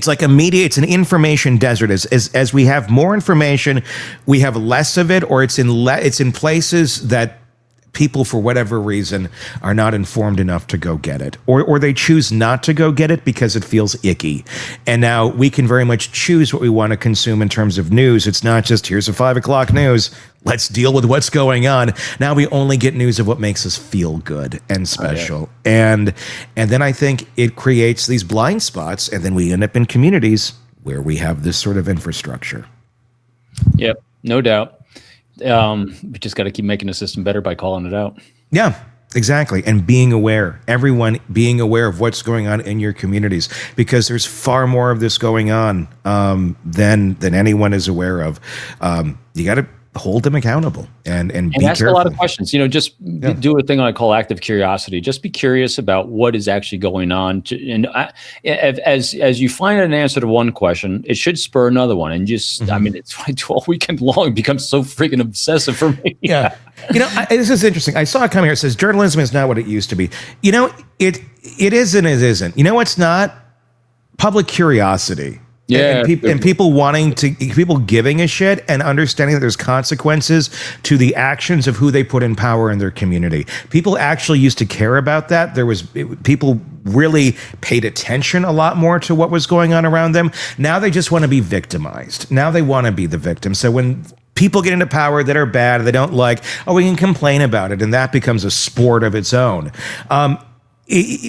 like a media, it's an information desert. As we have more information, we have less of it, or it's in places that people, for whatever reason, are not informed enough to go get it, or they choose not to go get it because it feels icky. And now we can very much choose what we want to consume in terms of news. It's not just, here's a 5 o'clock news, let's deal with what's going on. Now we only get news of what makes us feel good and special. And then I think it creates these blind spots, and then we end up in communities where we have this sort of infrastructure. Yep, no doubt. We just got to keep making the system better by calling it out. Yeah, exactly. And being aware, everyone being aware of what's going on in your communities, because there's far more of this going on than anyone is aware of. You got to hold them accountable and be ask careful. A lot of questions. Just do a thing I call active curiosity. Just be curious about what is actually going on. As you find an answer to one question, it should spur another one. And just, I mean, it's all weekend long. It becomes so freaking obsessive for me. Yeah. This is interesting. I saw a comment here. It says journalism is not what it used to be. It is and it isn't. It's not public curiosity. Yeah, and people giving a shit and understanding that there's consequences to the actions of who they put in power in their community. People actually used to care about that. People really paid attention a lot more to what was going on around them. Now they just want to be victimized. Now they want to be the victim. So when people get into power that are bad, they don't like, we can complain about it, and that becomes a sport of its own.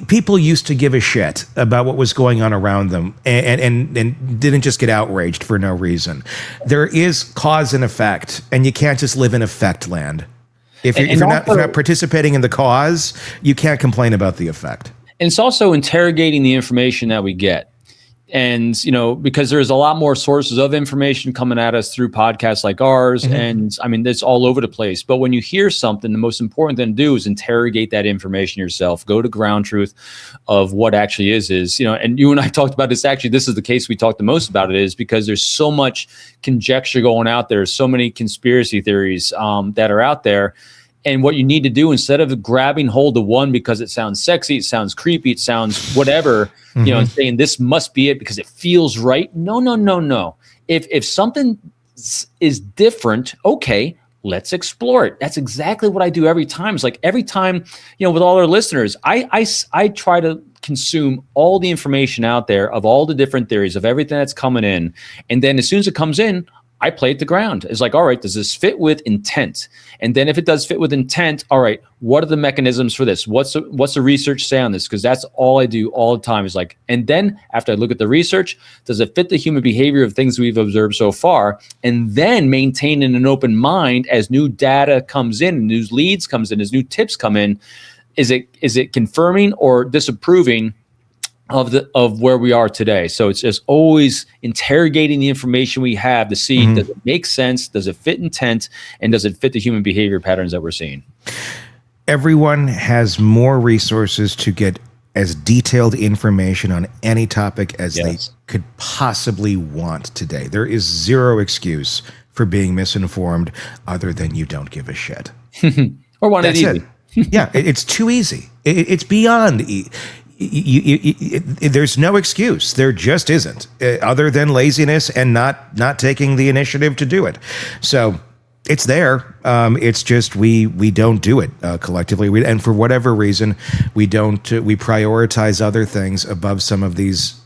People used to give a shit about what was going on around them and didn't just get outraged for no reason. There is cause and effect, and you can't just live in effect land. If you're not participating in the cause, you can't complain about the effect. And it's also interrogating the information that we get. And, because there's a lot more sources of information coming at us through podcasts like ours. And I mean, it's all over the place. But when you hear something, the most important thing to do is interrogate that information yourself. Go to ground truth of what actually is, and you and I talked about this. Actually, this is the case we talked the most about it, is because there's so much conjecture going out there. So many conspiracy theories that are out there. And what you need to do, instead of grabbing hold of one because it sounds sexy, it sounds creepy, it sounds whatever, and saying this must be it because it feels right. No. If something is different, okay, let's explore it. That's exactly what I do every time. It's like every time, with all our listeners, I try to consume all the information out there of all the different theories of everything that's coming in. And then as soon as it comes in, I play it to ground. It's like, all right, does this fit with intent? And then if it does fit with intent, all right, what are the mechanisms for this? What's the research say on this? Because that's all I do all the time is like, and then after I look at the research, does it fit the human behavior of things we've observed so far? And then maintaining an open mind as new data comes in, new leads comes in, as new tips come in, is it confirming or disapproving of where we are today. So it's just always interrogating the information we have to see, does it make sense, does it fit intent, and does it fit the human behavior patterns that we're seeing? Everyone has more resources to get as detailed information on any topic as they could possibly want today. There is zero excuse for being misinformed other than you don't give a shit. Or want it easy. Yeah, it's too easy. It's beyond there's no excuse. There just isn't, other than laziness and not taking the initiative to do it. So it's there. It's just we don't do it collectively. And for whatever reason, we don't. We prioritize other things above some of these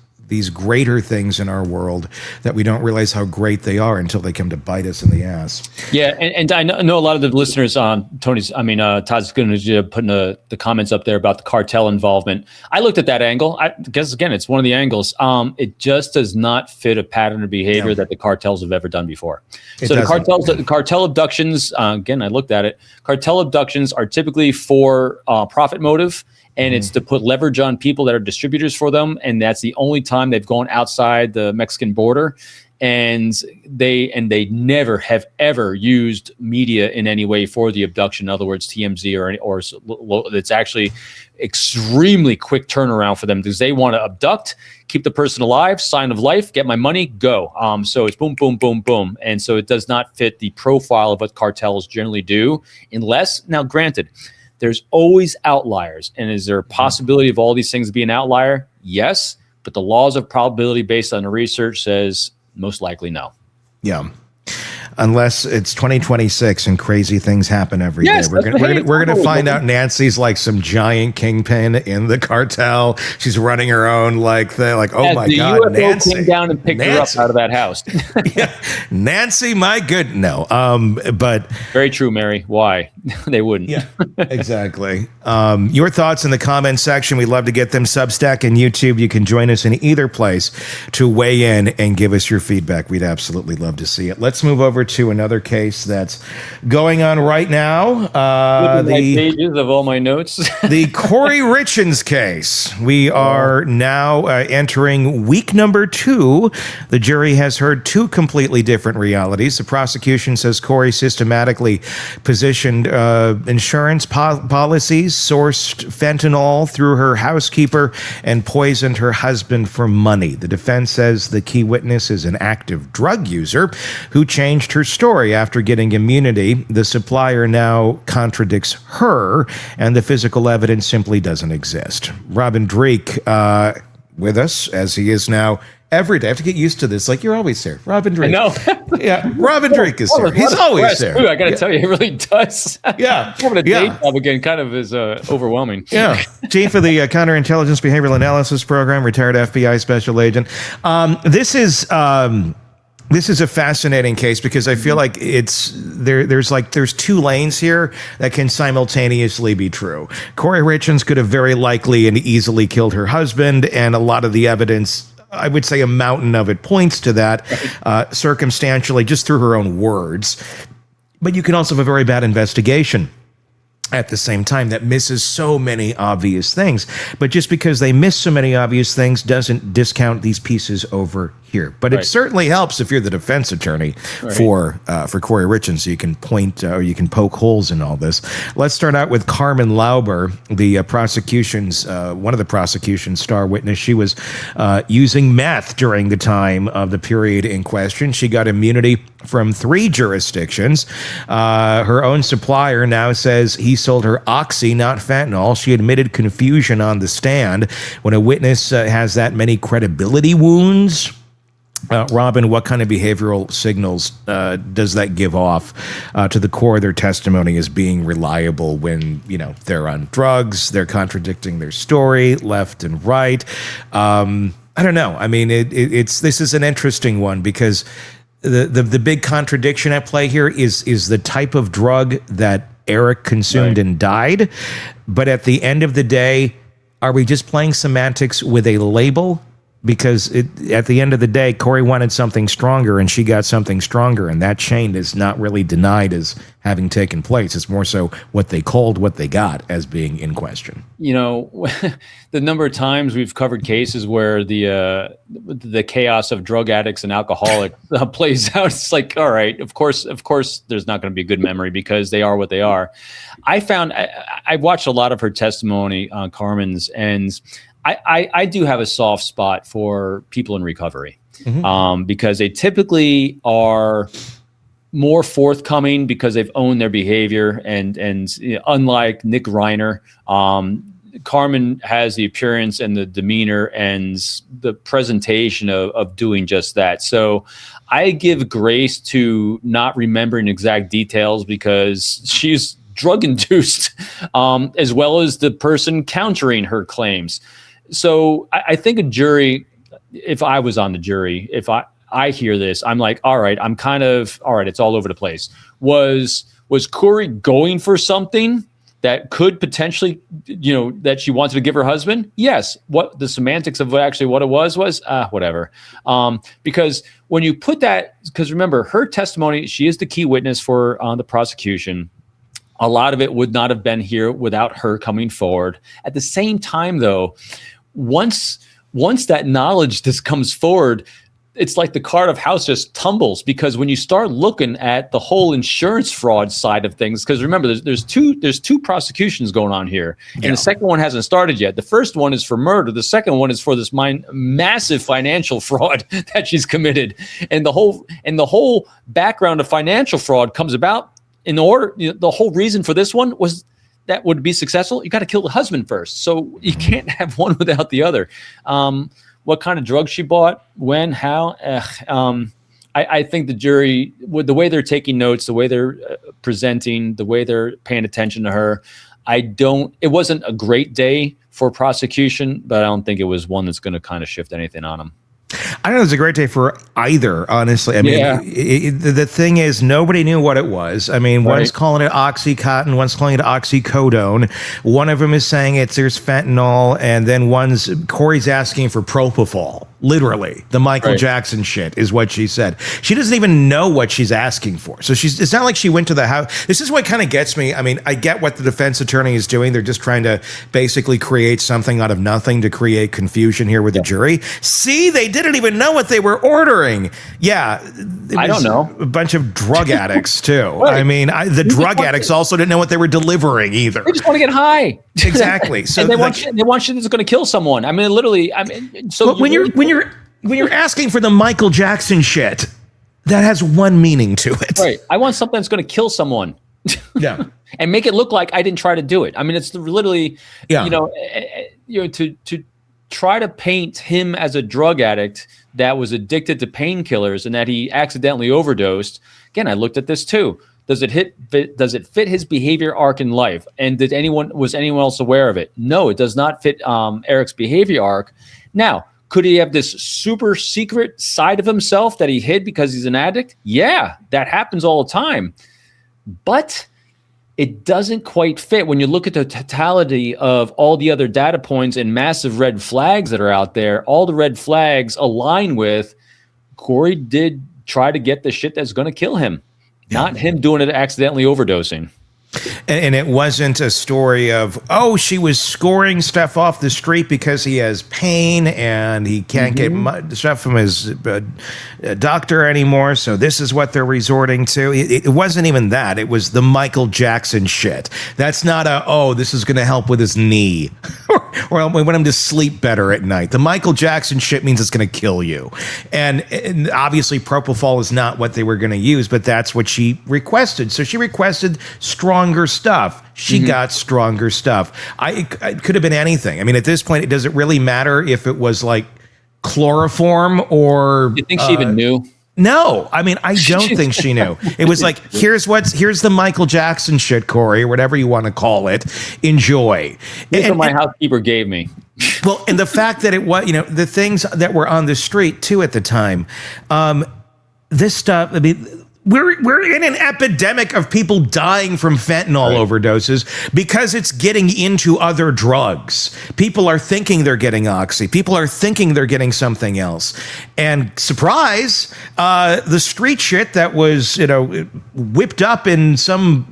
greater things in our world that we don't realize how great they are until they come to bite us in the ass. Yeah, and I know a lot of the listeners on Todd's going to put the comments up there about the cartel involvement. I looked at that angle. I guess, again, it's one of the angles. It just does not fit a pattern of behavior that the cartels have ever done before. So the cartel abductions, again, I looked at it. Cartel abductions are typically for profit motive. And it's to put leverage on people that are distributors for them. And that's the only time they've gone outside the Mexican border. And they never have ever used media in any way for the abduction. In other words, TMZ or it's actually extremely quick turnaround for them because they want to abduct, keep the person alive, sign of life, get my money, go. So it's boom, boom, boom, boom. And so it does not fit the profile of what cartels generally do unless, now granted, there's always outliers. And is there a possibility of all these things being an outlier? Yes. But the laws of probability based on the research says most likely no. Yeah. Unless it's 2026 and crazy things happen every day. We're gonna find out Nancy's like some giant kingpin in the cartel. She's running her own oh my God, UFO Nancy came down and picked her up out of that house. Yeah. Nancy, my good no. But very true, Mary. Why? They wouldn't. Yeah, exactly. Your thoughts in the comments section. We'd love to get them. Substack and YouTube. You can join us in either place to weigh in and give us your feedback. We'd absolutely love to see it. Let's move over to another case that's going on right now. The pages of all my notes. The Corey Richins case. We are now entering week number 2. The jury has heard 2 completely different realities. The prosecution says Corey systematically positioned insurance policies, sourced fentanyl through her housekeeper, and poisoned her husband for money. The defense says the key witness is an active drug user who changed her story after getting immunity. The supplier now contradicts her, and the physical evidence simply doesn't exist. Robin Dreeke with us, as he is now every day. I have to get used to this. Like, you're always there. Robin Dreeke. I know. Yeah, Robin Dreeke is there. He's always there. Too, I got to tell you, it really does. Yeah. Having a day job again kind of is overwhelming. Yeah. Chief of the Counterintelligence Behavioral Analysis Program, retired FBI special agent. This is a fascinating case because I feel like there's 2 lanes here that can simultaneously be true. Corey Richins could have very likely and easily killed her husband, and a lot of the evidence, I would say a mountain of it, points to that circumstantially, just through her own words. But you can also have a very bad investigation at the same time that misses so many obvious things. But just because they miss so many obvious things doesn't discount these pieces over here. But it certainly helps if you're the defense attorney for Corey Richins, so you can point or you can poke holes in all this. Let's start out with Carmen Lauber, the prosecution's one of the prosecution's star witness. She was using meth during the time of the period in question. She got immunity from 3 jurisdictions. Her own supplier now says he sold her oxy, not fentanyl. She admitted confusion on the stand. When a witness has that many credibility wounds, Robin, what kind of behavioral signals does that give off to the core of their testimony as being reliable when, they're on drugs, they're contradicting their story left and right? I don't know. I mean, this is an interesting one because the big contradiction at play here is the type of drug that Eric consumed and died. But at the end of the day, are we just playing semantics with a label? because at the end of the day, Corey wanted something stronger and she got something stronger. And that chain is not really denied as having taken place. It's more so what they called what they got as being in question. You know, the number of times we've covered cases where the chaos of drug addicts and alcoholics plays out. It's like, all right, of course, there's not going to be a good memory because they are what they are. I watched a lot of her testimony on Carmen's, and I do have a soft spot for people in recovery, because they typically are more forthcoming because they've owned their behavior. And you know, unlike Nick Reiner, Carmen has the appearance and the demeanor and the presentation of doing just that. So I give grace to not remembering exact details because she's drug induced, as well as the person countering her claims. So I think a jury, if I was on the jury, if I hear this, I'm like, all right, it's all over the place. Was Corey going for something that could potentially, you know, that she wanted to give her husband? Yes. What the semantics of what it was whatever. Because when you put that, because remember, her testimony, she is the key witness for the prosecution. A lot of it would not have been here without her coming forward. At the same time, though, once that knowledge just comes forward, it's like the cart of house just tumbles, because when you start looking at the whole insurance fraud side of things, because remember, there's two prosecutions going on here, and the second one hasn't started yet. The first one is for murder. The second one is for this massive financial fraud that she's committed, and the whole background of financial fraud comes about in order. You know, the whole reason for this one was that would be successful, you got to kill the husband first. So you can't have one without the other. What kind of drugs she bought, when, how? I think the jury, with the way they're taking notes, the way they're presenting, the way they're paying attention to her, it wasn't a great day for prosecution, but I don't think it was one that's going to kind of shift anything on them. I don't know. It was a great day for either, honestly. I mean, the thing is, nobody knew what it was. I mean, one's calling it Oxycontin, one's calling it oxycodone. One of them is saying there's fentanyl, and then Corey's asking for propofol. Literally, the Michael Jackson shit is what she said. She doesn't even know what she's asking for. So it's not like she went to the house. This is what kind of gets me. I mean, I get what the defense attorney is doing. They're just trying to basically create something out of nothing to create confusion here with the jury. See, they didn't even know what they were ordering. Yeah. I don't know. A bunch of drug addicts, too. I mean, the drug addicts also didn't know what they were delivering either. They just want to get high. Exactly. So and they want shit that's going to kill someone. I mean, literally. I mean, so when you're asking for the Michael Jackson shit, that has one meaning to it. Right. I want something that's going to kill someone. Yeah. And make it look like I didn't try to do it. I mean, it's literally, to try to paint him as a drug addict that was addicted to painkillers and that he accidentally overdosed. Again, I looked at this too. Does it fit his behavior arc in life? And was anyone else aware of it? No, it does not fit Eric's behavior arc. Now, could he have this super secret side of himself that he hid because he's an addict? Yeah, that happens all the time. But it doesn't quite fit when you look at the totality of all the other data points and massive red flags that are out there. All the red flags align with Corey did try to get the shit that's going to kill him, not him doing it accidentally overdosing. And it wasn't a story of, she was scoring stuff off the street because he has pain and he can't get stuff from his doctor anymore. So this is what they're resorting to. It wasn't even that. It was the Michael Jackson shit. That's not this is going to help with his knee or I want him to sleep better at night. The Michael Jackson shit means it's going to kill you. And obviously propofol is not what they were going to use, but that's what she requested. So she requested stronger stuff. She got stronger stuff. It could have been anything. I mean, at this point, does it really matter if it was like chloroform or... You think she even knew? No, I mean, I don't think she knew. It was like, here's the Michael Jackson shit, Corey, or whatever you want to call it. Enjoy. That's what my housekeeper gave me. Well, and the fact that it was, the things that were on the street too at the time, this stuff, I mean, we're in an epidemic of people dying from fentanyl overdoses because it's getting into other drugs. People are thinking they're getting oxy. People are thinking they're getting something else. And surprise, the street shit that was, whipped up in some,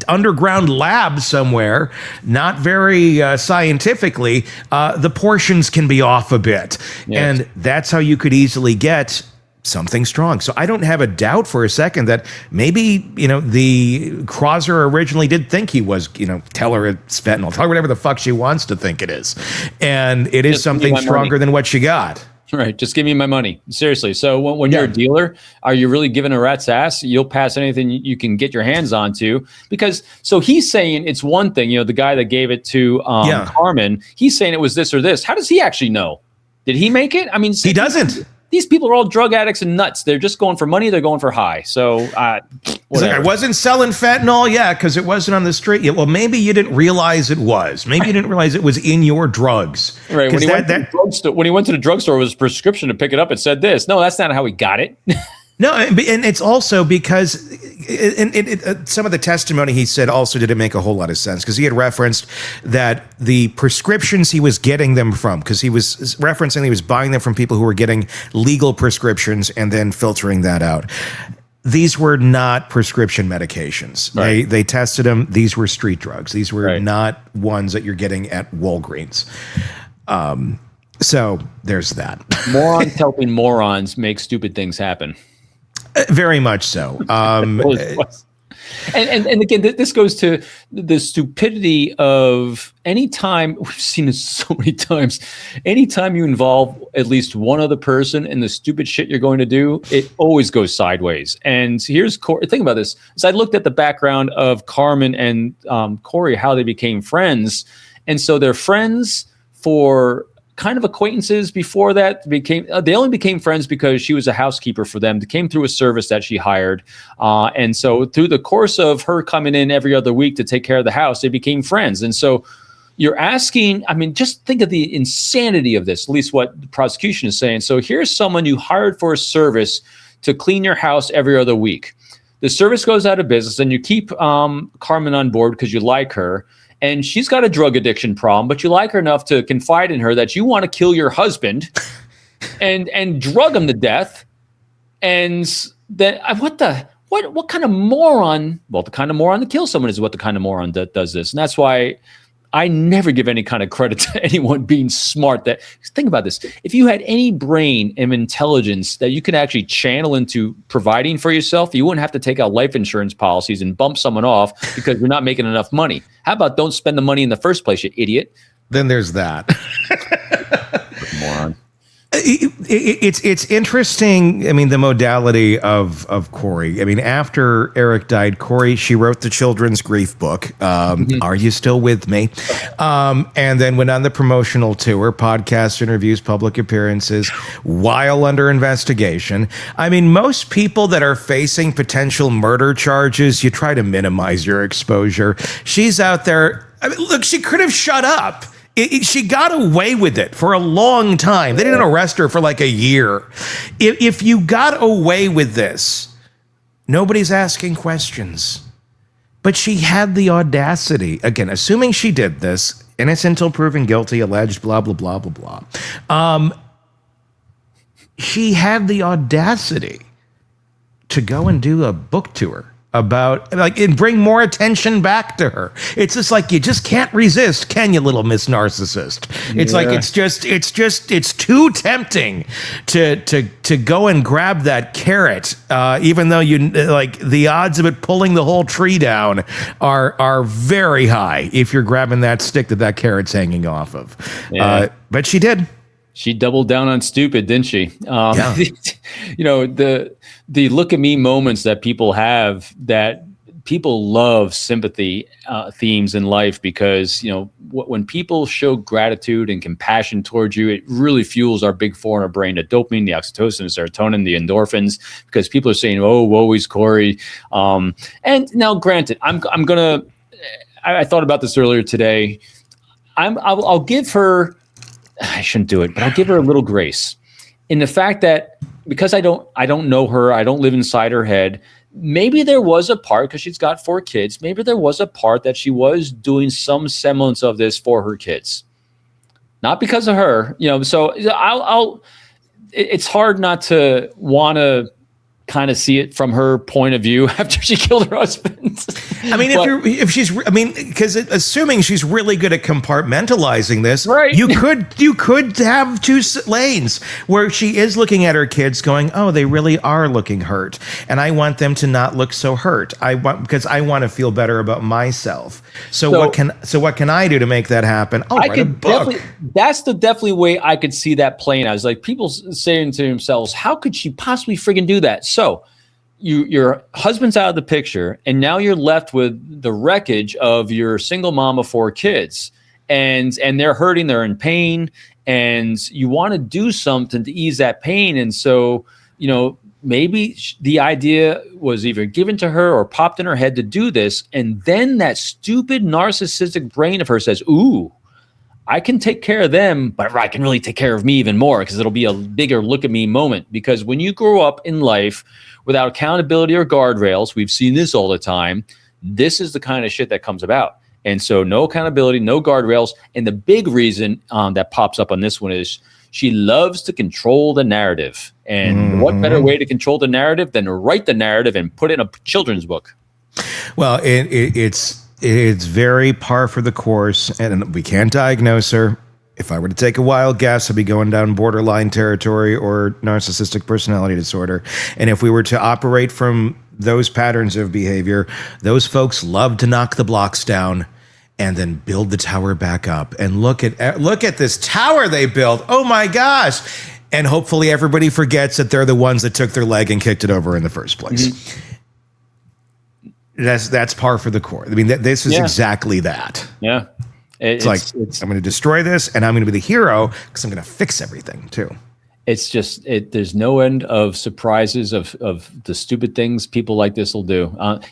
underground lab somewhere, not very scientifically, the portions can be off a bit. Yes. And that's how you could easily get something strong. So I don't have a doubt for a second that maybe, the Crosser originally did think he was, tell her it's fentanyl, tell her whatever the fuck she wants to think it is. And it is something stronger than what she got. Right. Just give me my money. Seriously. So when you're a dealer, are you really giving a rat's ass? You'll pass anything you can get your hands onto, because so he's saying it's one thing, the guy that gave it to Carmen, he's saying it was this or this. How does he actually know? Did he make it? I mean, he doesn't. These people are all drug addicts and nuts. They're just going for money. They're going for high. So whatever. I wasn't selling fentanyl. Yeah, because it wasn't on the street. Yeah, well, maybe you didn't realize it was. Maybe you didn't realize it was in your drugs. Right. When he went to the drugstore with his prescription to pick it up, it said this. No, that's not how he got it. No, and it's also because some of the testimony he said also didn't make a whole lot of sense, because he had referenced that the prescriptions he was getting them from, because he was referencing he was buying them from people who were getting legal prescriptions and then filtering that out. These were not prescription medications. Right. They tested them. These were street drugs. These were not ones that you're getting at Walgreens. So there's that. Morons helping morons make stupid things happen. Very much so. And again, this goes to the stupidity of any time. We've seen this so many times. Anytime you involve at least one other person in the stupid shit you're going to do, it always goes sideways. And here's think about this. As I looked at the background of Carmen and Corey, how they became friends, and so they're friends for kind of acquaintances before that. They only became friends because she was a housekeeper for them. They came through a service that she hired. And so through the course of her coming in every other week to take care of the house, they became friends. And so you're asking, just think of the insanity of this, at least what the prosecution is saying. So here's someone you hired for a service to clean your house every other week. The service goes out of business, and you keep Carmen on board because you like her. And she's got a drug addiction problem, but you like her enough to confide in her that you want to kill your husband and drug him to death. And then what kind of moron? Well, the kind of moron to kill someone is what the kind of moron that does this. And that's why I never give any kind of credit to anyone being smart. Think about this. If you had any brain and intelligence that you could actually channel into providing for yourself, you wouldn't have to take out life insurance policies and bump someone off because you're not making enough money. How about don't spend the money in the first place, you idiot? Then there's that. Moron. It's interesting. The modality of Corey. After Eric died, Corey, she wrote the children's grief book. Are You Still With Me? And then went on the promotional tour, podcast interviews, public appearances, while under investigation. Most people that are facing potential murder charges, you try to minimize your exposure. She's out there. Look, she could have shut up. She got away with it for a long time. They didn't arrest her for like a year. If you got away with this, nobody's asking questions. But she had the audacity, again, assuming she did this, innocent until proven guilty, alleged, blah, blah, blah, blah, blah. She had the audacity to go and do a book tour about, and bring more attention back to her. It's just like, you just can't resist, can you, little Miss Narcissist? It's like, it's too tempting to go and grab that carrot, even though the odds of it pulling the whole tree down are very high if you're grabbing that stick that carrot's hanging off of. But she did. She doubled down on stupid, didn't she? Yeah. The look at me moments that people have, that people love sympathy themes in life, because, when people show gratitude and compassion towards you, it really fuels our big four in our brain, the dopamine, the oxytocin, the serotonin, the endorphins, because people are saying, oh, woe is Corey. And now granted, I thought about this earlier today. I'll give her, I shouldn't do it, but I'll give her a little grace. in the fact that because I don't know her, I don't live inside her head. Maybe there was a part, because she's got 4 kids. Maybe there was a part that she was doing some semblance of this for her kids, not because of her. So it's hard not to want to kind of see it from her point of view after she killed her husband. I mean, because assuming she's really good at compartmentalizing this, right? You could have 2 lanes where she is looking at her kids, going, "Oh, they really are looking hurt, and I want them to not look so hurt. Because I want to feel better about myself. So what can I do to make that happen? I'll write a book." That's the definitely way I could see that playing out. It's like people saying to themselves, "How could she possibly friggin' do that?" So your husband's out of the picture, and now you're left with the wreckage of your single mom of 4 kids, and they're hurting, they're in pain, and you want to do something to ease that pain. And so, maybe the idea was either given to her or popped in her head to do this, and then that stupid narcissistic brain of her says, "Ooh, I can take care of them, but I can really take care of me even more, because it'll be a bigger look at me moment." Because when you grow up in life without accountability or guardrails, we've seen this all the time, this is the kind of shit that comes about. And so no accountability, no guardrails. And the big reason that pops up on this one is she loves to control the narrative. And what better way to control the narrative than to write the narrative and put it in a children's book? Well, it's very par for the course, and we can't diagnose her. If I were to take a wild guess, I'd be going down borderline territory or narcissistic personality disorder. And if we were to operate from those patterns of behavior, those folks love to knock the blocks down and then build the tower back up. And look at this tower they built. Oh my gosh. And hopefully everybody forgets that they're the ones that took their leg and kicked it over in the first place. That's par for the course. I mean, this is exactly that. Yeah. I'm going to destroy this, and I'm going to be the hero because I'm going to fix everything too. It's just there's no end of surprises of the stupid things people like this will do.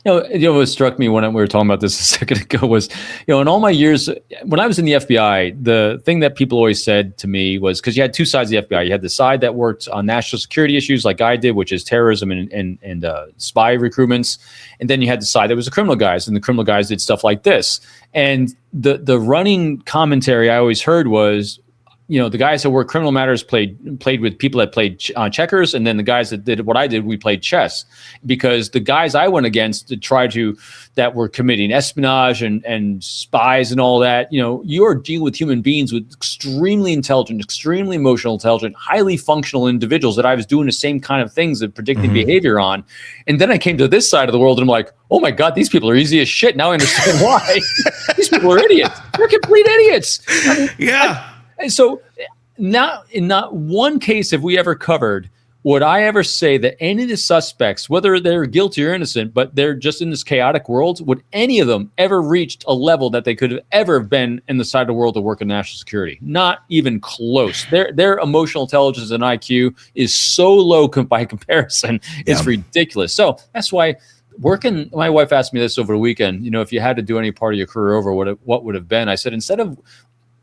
What struck me when we were talking about this a second ago was, in all my years when I was in the FBI, the thing that people always said to me was, because you had 2 sides of the FBI. You had the side that worked on national security issues like I did, which is terrorism and spy recruitments, and then you had the side that was the criminal guys, and the criminal guys did stuff like this. And the running commentary I always heard was, the guys that worked criminal matters played with people that played checkers, and then the guys that did what I did, we played chess. Because the guys I went against that were committing espionage and spies and all that, you're dealing with human beings with extremely intelligent, extremely emotional intelligent, highly functional individuals that I was doing the same kind of things of predicting behavior on. And then I came to this side of the world, and I'm like, oh my God, these people are easy as shit. Now I understand why. These people are idiots. They're complete idiots. And so not in not one case have we ever covered would I ever say that any of the suspects, whether they're guilty or innocent, but they're just in this chaotic world, would any of them ever reached a level that they could have ever been in the side of the world to work in national security? Not even close. Their emotional intelligence and IQ is so low by comparison. It's ridiculous. So that's why working, my wife asked me this over the weekend, if you had to do any part of your career over, what would have been? I said, instead of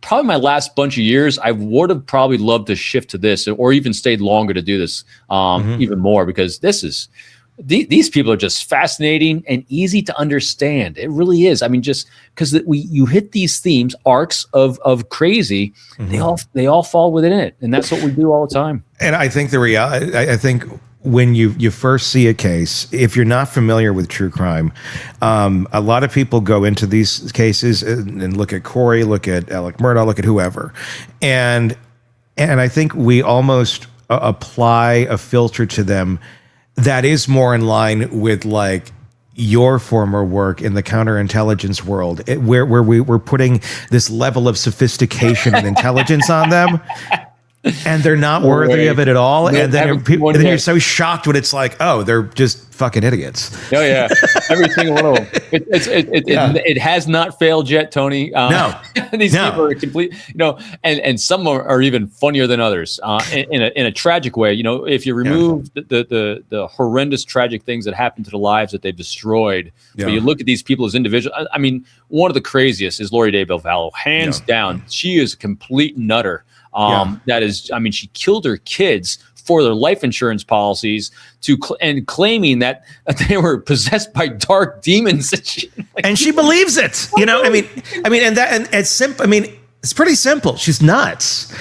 probably my last bunch of years, I would have probably loved to shift to this, or even stayed longer to do this even more, because these people are just fascinating and easy to understand. It really is. I mean, just because you hit these themes, arcs of crazy, they all fall within it, and that's what we do all the time. And I think the reality, I think when you first see a case, if you're not familiar with true crime, a lot of people go into these cases and look at Corey, look at Alec Murdaugh, look at whoever. And I think we almost apply a filter to them that is more in line with like your former work in the counterintelligence world, where we're putting this level of sophistication and intelligence on them. And they're not worthy of it at all. And then you're so shocked when it's like, oh, they're just fucking idiots. Oh, yeah. Every single one of them. It has not failed yet, Tony. No. These people are complete, and some are even funnier than others in a tragic way. If you remove the horrendous, tragic things that happen to the lives that they've destroyed, but you look at these people as individuals. I mean, one of the craziest is Lori Daybell Vallow. Hands down. She is a complete nutter. That is, I mean, she killed her kids for their life insurance policies and claiming that they were possessed by dark demons. And she believes it. I mean, and it's simple. I mean, it's pretty simple. She's nuts.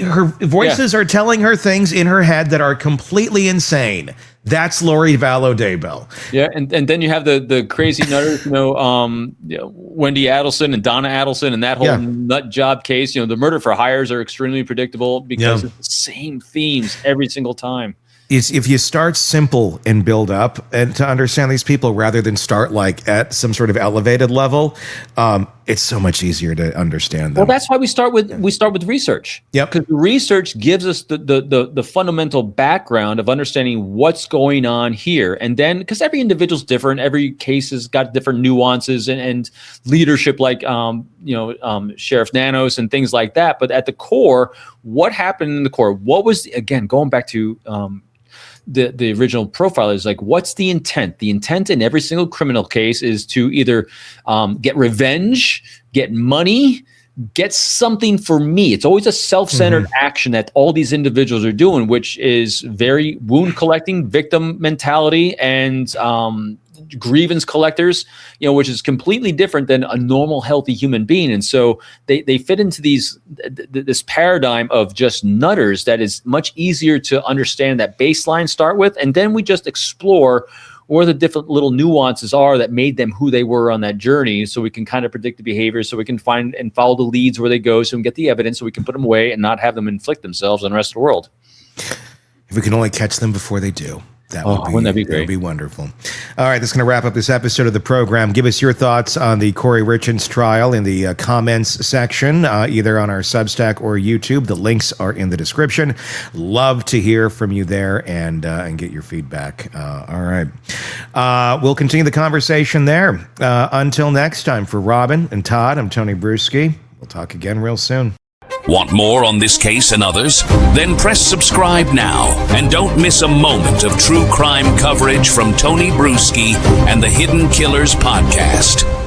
Her voices are telling her things in her head that are completely insane. That's Lori Vallow Daybell. Yeah, and then you have the crazy nutters, Wendy Adelson and Donna Adelson and that whole nut job case. The murder for hires are extremely predictable because it's the same themes every single time. If you start simple and build up and to understand these people rather than start like at some sort of elevated level, it's so much easier to understand them. Well, that's why we start with research. Yep. Because research gives us the fundamental background of understanding what's going on here. And then because every individual's different, every case has got different nuances and leadership like Sheriff Nanos and things like that. But at the core, what happened in the core? What was again going back to the original profile is like, what's the intent? The intent in every single criminal case is to either get revenge, get money, get something for me. It's always a self-centered action that all these individuals are doing, which is very wound collecting, victim mentality, and grievance collectors, which is completely different than a normal, healthy human being. And so they fit into this paradigm of just nutters that is much easier to understand that baseline start with. And then we just explore where the different little nuances are that made them who they were on that journey. So we can kind of predict the behavior, so we can find and follow the leads where they go, so we can get the evidence, so we can put them away and not have them inflict themselves on the rest of the world. If we can only catch them before they do. Wouldn't that be great? That would be wonderful. All right, that's going to wrap up this episode of the program. Give us your thoughts on the Corey Richins trial in the comments section, either on our Substack or YouTube. The links are in the description. Love to hear from you there and get your feedback. All right. We'll continue the conversation there. Until next time, for Robin and Todd, I'm Tony Bruschi. We'll talk again real soon. Want more on this case and others? Then press subscribe now and don't miss a moment of true crime coverage from Tony Bruschi and the Hidden Killers podcast.